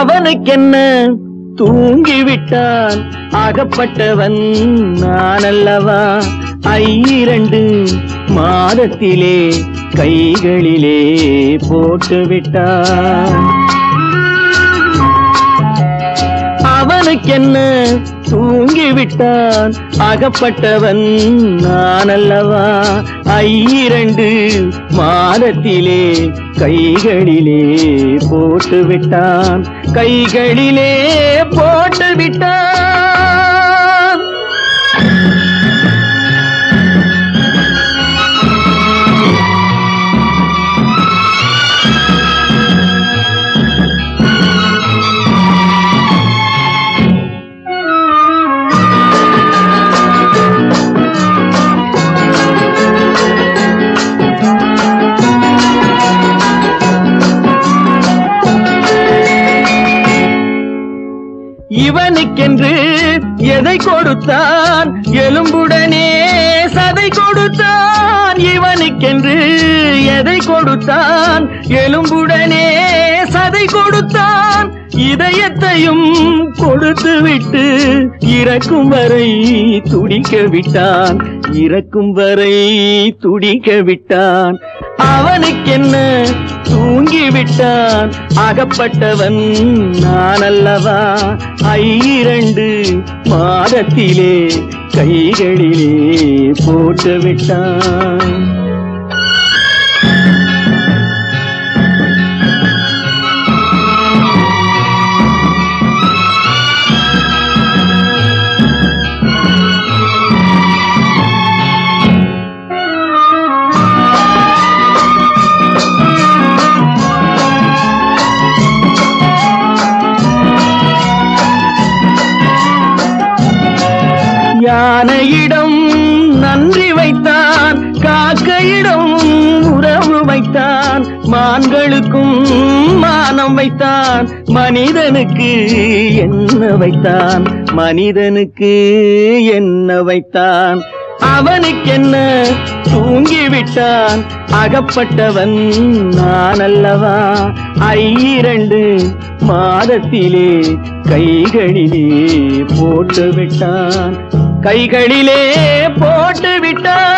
அவனுக்கென்ன தூங்கிவிட்டான் அகப்பட்டவன் நான் அல்லவா 2 மாதத்திலே கைகளிலே போட்டுவிட்டான் அவனுக்கென்ன தூங்கிவிட்டான் அகப்பட்டவன் நான் அல்லவா 2 மாதத்திலே கைகளிலே போட்டுவிட்டான் கைகளிலே போட்டுவிட்டான் இவனுக்கென்று எதை கொடுத்தான் எலும்புடனே சதை கொடுத்தான் இவனுக்கென்று எதை கொடுத்தான் எலும்புடனே சதை கொடுத்தான் இதயத்தையும் கொடுத்து விட்டு இறக்கும் வரை துடிக்க விட்டான் இறக்கும் வரை துடிக்க விட்டான் அவனுக்கென்ன தூங்கிவிட்டான் அகப்பட்டவன் நான் அல்லவா 2 மாதத்திலே கைகளிலே போட்டுவிட்டான் யானையிடம் நன்றி வைத்தான் காக்கையிடம் உறவு வைத்தான் மான்களுக்கும் மானம் வைத்தான் மனிதனுக்கு என்ன வைத்தான் மனிதனுக்கு என்ன வைத்தான் அவனுக்கென்ன தூங்கிவிட்டான் அகப்பட்டவன் நான் அல்லவா 2 மாதத்திலே கைகளிலே போட்டுவிட்டான் கைகளிலே போட்டுவிட்டான்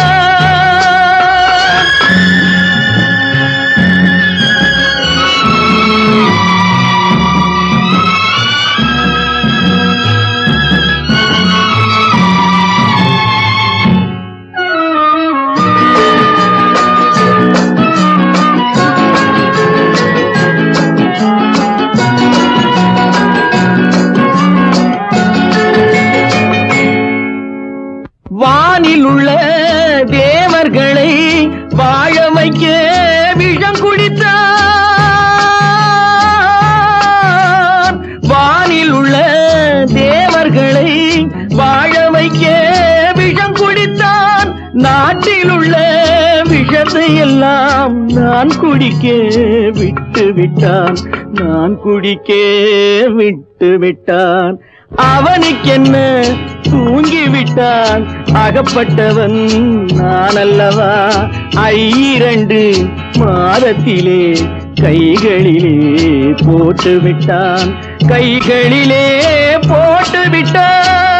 வானில் உள்ள தேவர்களை வாழ வைக்க விஷம் குடித்தான் வானில் உள்ள தேவர்களை வாழ வைக்க விஷம் குடித்தான் நாட்டில் உள்ள விஷத்தை எல்லாம் நான் குடிக்க விட்டு விட்டான் நான் குடிக்க விட்டு விட்டான் அவனுக்கென்ன தூங்கிவிட்டான் அகப்பட்டவன் நான் அல்லவா 2 மாதத்திலே கைகளிலே போட்டுவிட்டான் கைகளிலே போட்டுவிட்டான்